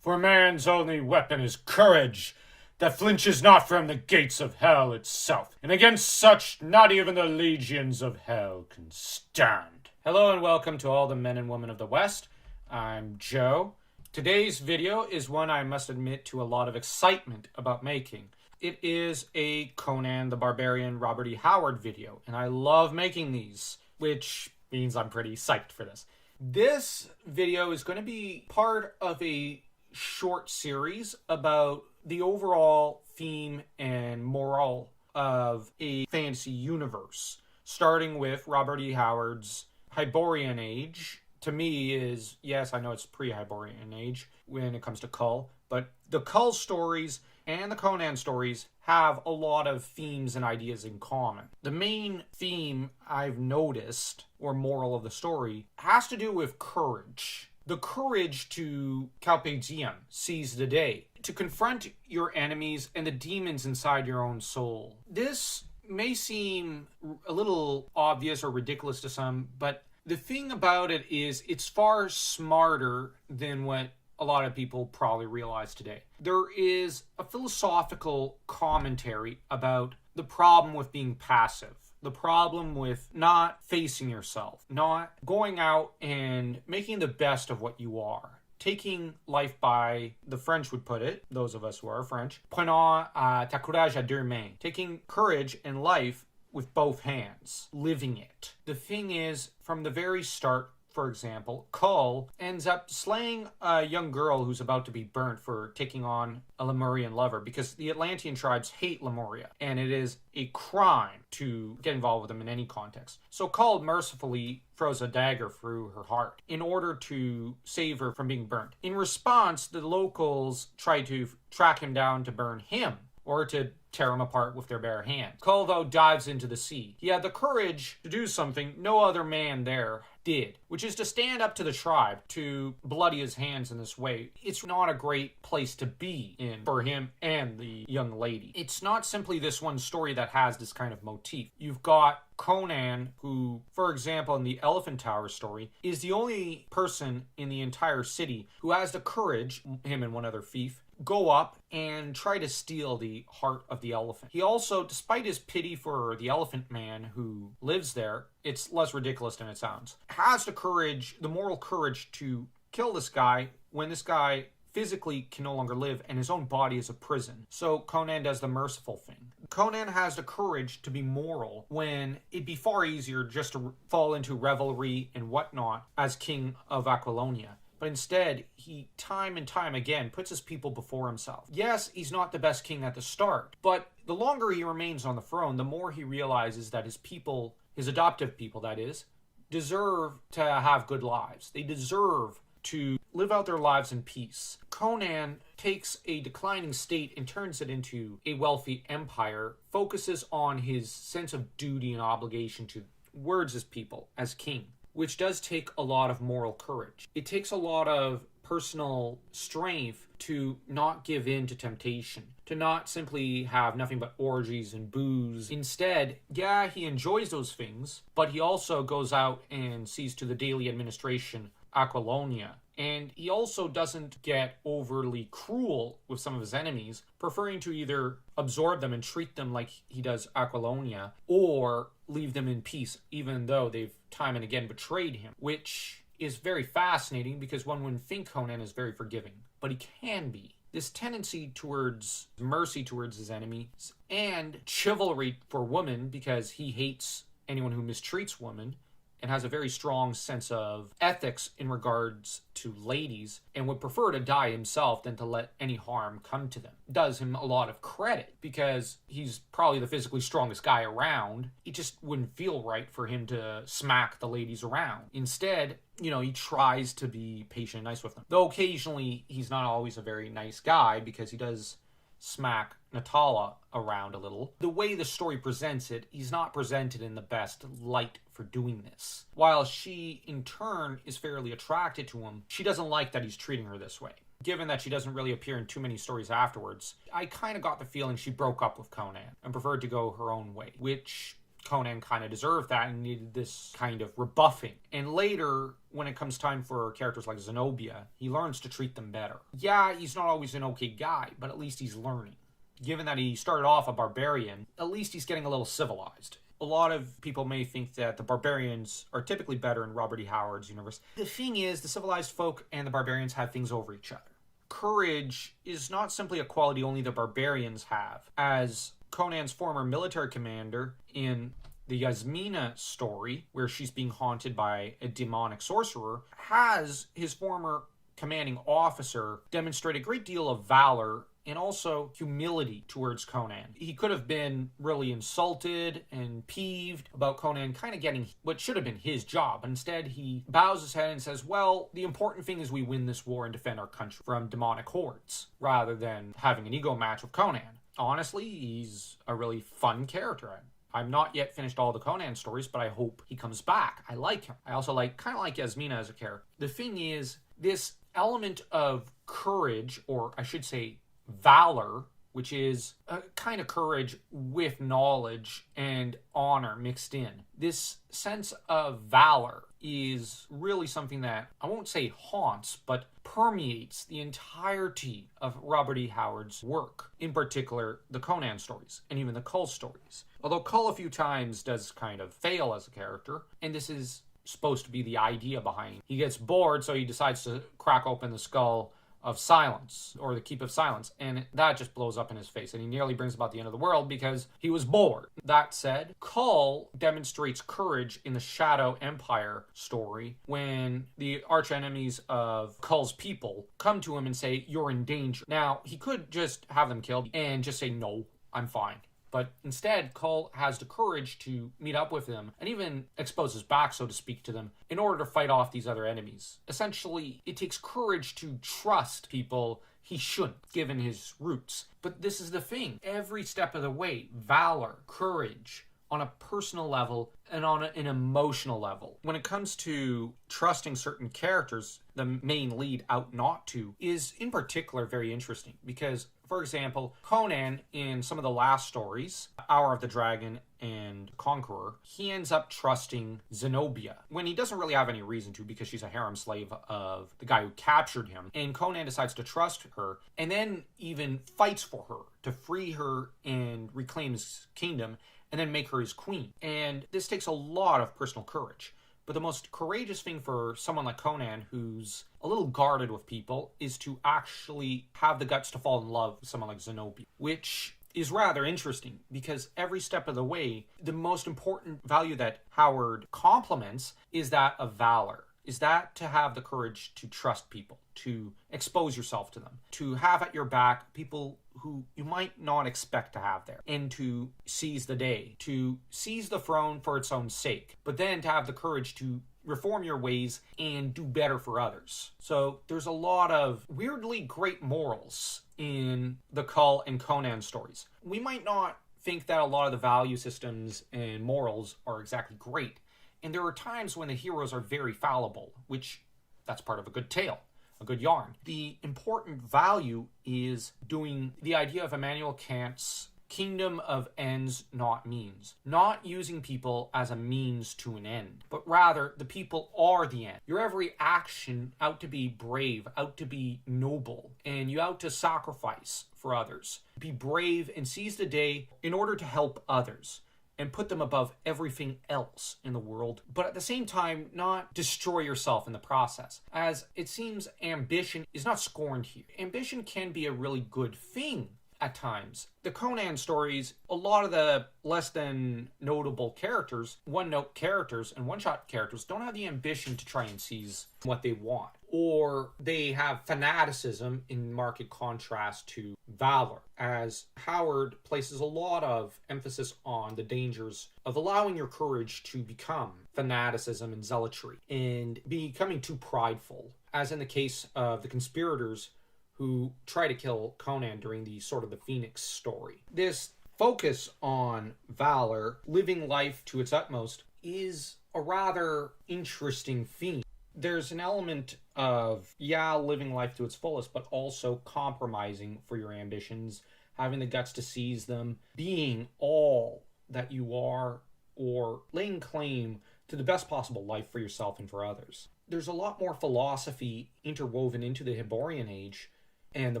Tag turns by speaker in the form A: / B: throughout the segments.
A: For man's only weapon is courage, that flinches not from the gates of hell itself, and against such not even the legions of hell can stand. Hello and welcome to all the men and women of the West. I'm Joe. Today's video is one I must admit to a lot of excitement about making. It is a Conan the Barbarian Robert E. Howard video, and I love making these, which means I'm pretty psyched for this. This video is going to be part of a short series about the overall theme and moral of a fantasy universe, starting with Robert E. Howard's Hyborian Age. To me is, yes, I know it's pre-Hyborian Age when it comes to Kull, but the Kull stories and the Conan stories have a lot of themes and ideas in common. The main theme I've noticed, or moral of the story, has to do with courage. The courage to carpe diem, seize the day, to confront your enemies and the demons inside your own soul. This may seem a little obvious or ridiculous to some, but the thing about it is it's far smarter than what a lot of people probably realize today. There is a philosophical commentary about the problem with being passive. The problem with not facing yourself, not going out and making the best of what you are. Taking life by, the French would put it, those of us who are French, prenant ta courage à deux mains. Taking courage in life with both hands, living it. The thing is, from the very start, for example, Kull ends up slaying a young girl who's about to be burnt for taking on a Lemurian lover, because the Atlantean tribes hate Lemuria, and it is a crime to get involved with them in any context. So Kull mercifully throws a dagger through her heart in order to save her from being burnt. In response, the locals try to track him down to burn him, or to tear him apart with their bare hands. Kull, though, dives into the sea. He had the courage to do something no other man there did, which is to stand up to the tribe, to bloody his hands in this way. It's not a great place to be in for him and the young lady. It's not simply this one story that has this kind of motif. You've got Conan, who, for example, in the Elephant Tower story, is the only person in the entire city who has the courage, him and one other thief, go up and try to steal the heart of the elephant. He also, despite his pity for the elephant man who lives there, it's less ridiculous than it sounds, has the courage, the moral courage to kill this guy when this guy physically can no longer live and his own body is a prison. So Conan does the merciful thing. Conan has the courage to be moral when it'd be far easier just to fall into revelry and whatnot as king of Aquilonia. But instead, he time and time again puts his people before himself. Yes, he's not the best king at the start, but the longer he remains on the throne, the more he realizes that his people, his adoptive people that is, deserve to have good lives. They deserve to live out their lives in peace. Conan takes a declining state and turns it into a wealthy empire, focuses on his sense of duty and obligation towards his people as king, which does take a lot of moral courage. It takes a lot of personal strength to not give in to temptation, to not simply have nothing but orgies and booze. Instead, yeah, he enjoys those things, but he also goes out and sees to the daily administration Aquilonia. And he also doesn't get overly cruel with some of his enemies, preferring to either absorb them and treat them like he does Aquilonia, or leave them in peace, even though they've time and again betrayed him, which is very fascinating because one wouldn't think Conan is very forgiving, but he can be. This tendency towards mercy towards his enemies and chivalry for women, because he hates anyone who mistreats women, and has a very strong sense of ethics in regards to ladies, and would prefer to die himself than to let any harm come to them. Does him a lot of credit, because he's probably the physically strongest guy around. It just wouldn't feel right for him to smack the ladies around. Instead, he tries to be patient and nice with them. Though occasionally he's not always a very nice guy, because he does smack Natala around a little. The way the story presents it, he's not presented in the best light for doing this. While she, in turn, is fairly attracted to him, she doesn't like that he's treating her this way. Given that she doesn't really appear in too many stories afterwards, I kind of got the feeling she broke up with Conan and preferred to go her own way, which Conan kind of deserved that and needed this kind of rebuffing. And later, when it comes time for characters like Zenobia, he learns to treat them better. Yeah, he's not always an okay guy, but at least he's learning. Given that he started off a barbarian, at least he's getting a little civilized. A lot of people may think that the barbarians are typically better in Robert E. Howard's universe. The thing is, the civilized folk and the barbarians have things over each other. Courage is not simply a quality only the barbarians have. As Conan's former military commander in the Yasmina story, where she's being haunted by a demonic sorcerer, has his former commanding officer demonstrate a great deal of valor and also humility towards Conan. He could have been really insulted and peeved about Conan kind of getting what should have been his job. Instead, he bows his head and says, well, the important thing is we win this war and defend our country from demonic hordes, rather than having an ego match with Conan. Honestly, he's a really fun character. I'm not yet finished all the Conan stories, but I hope he comes back. I like him. I also kind of like Yasmina as a character. The thing is, this element of courage, or I should say valor, which is a kind of courage with knowledge and honor mixed in. This sense of valor is really something that I won't say haunts, but permeates the entirety of Robert E. Howard's work, in particular the Conan stories and even the Kull stories. Although Kull a few times does kind of fail as a character, and this is supposed to be the idea behind it. He gets bored, so he decides to crack open the skull of silence, or the Keep of Silence, and that just blows up in his face, and he nearly brings about the end of the world because he was bored. That said, Kull demonstrates courage in the Shadow Empire story when the archenemies of Kull's people come to him and say, you're in danger. Now, he could just have them killed and just say, no, I'm fine. But instead, Kull has the courage to meet up with them and even expose his back, so to speak, to them in order to fight off these other enemies. Essentially, it takes courage to trust people he shouldn't, given his roots. But this is the thing. Every step of the way, valor, courage, on a personal level and on an emotional level. When it comes to trusting certain characters, the main lead out not to is in particular very interesting because, for example, Conan in some of the last stories, Hour of the Dragon and Conqueror, he ends up trusting Zenobia when he doesn't really have any reason to because she's a harem slave of the guy who captured him. And Conan decides to trust her and then even fights for her to free her and reclaim his kingdom and then make her his queen. And this takes a lot of personal courage. But the most courageous thing for someone like Conan, who's a little guarded with people, is to actually have the guts to fall in love with someone like Zenobia, which is rather interesting because every step of the way, the most important value that Howard compliments is that of valor. Is that to have the courage to trust people, to expose yourself to them, to have at your back people who you might not expect to have there, and to seize the day, to seize the throne for its own sake, but then to have the courage to reform your ways and do better for others. So there's a lot of weirdly great morals in the Kull and Conan stories. We might not think that a lot of the value systems and morals are exactly great, and there are times when the heroes are very fallible, which that's part of a good tale, a good yarn. The important value is doing the idea of Immanuel Kant's kingdom of ends, not means. Not using people as a means to an end, but rather the people are the end. Your every action out to be brave, out to be noble, and you out to sacrifice for others. Be brave and seize the day in order to help others and put them above everything else in the world, but at the same time, not destroy yourself in the process. As it seems, ambition is not scorned here. Ambition can be a really good thing at times. The Conan stories, a lot of the less than notable characters, one-note characters and one-shot characters don't have the ambition to try and seize what they want. Or they have fanaticism in marked contrast to valor, as Howard places a lot of emphasis on the dangers of allowing your courage to become fanaticism and zealotry and becoming too prideful, as in the case of the conspirators who try to kill Conan during the Sword of the Phoenix story. This focus on valor, living life to its utmost, is a rather interesting theme. There's an element of, living life to its fullest, but also compromising for your ambitions, having the guts to seize them, being all that you are
B: or laying claim to the best possible life for yourself and for others. There's a lot more philosophy interwoven into the Hyborian Age and the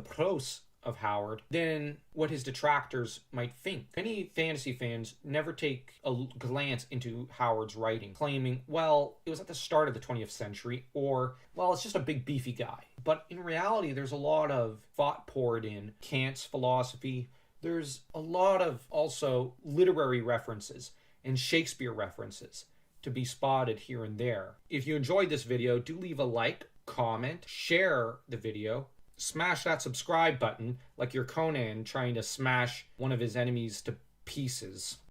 B: prose of Howard than what his detractors might think. Many fantasy fans never take a glance into Howard's writing, claiming, well, it was at the start of the 20th century, or, well, it's just a big beefy guy. But in reality, there's a lot of thought poured in Kant's philosophy. There's a lot of also literary references and Shakespeare references to be spotted here and there. If you enjoyed this video, do leave a like, comment, share the video, smash that subscribe button like you're Conan trying to smash one of his enemies to pieces.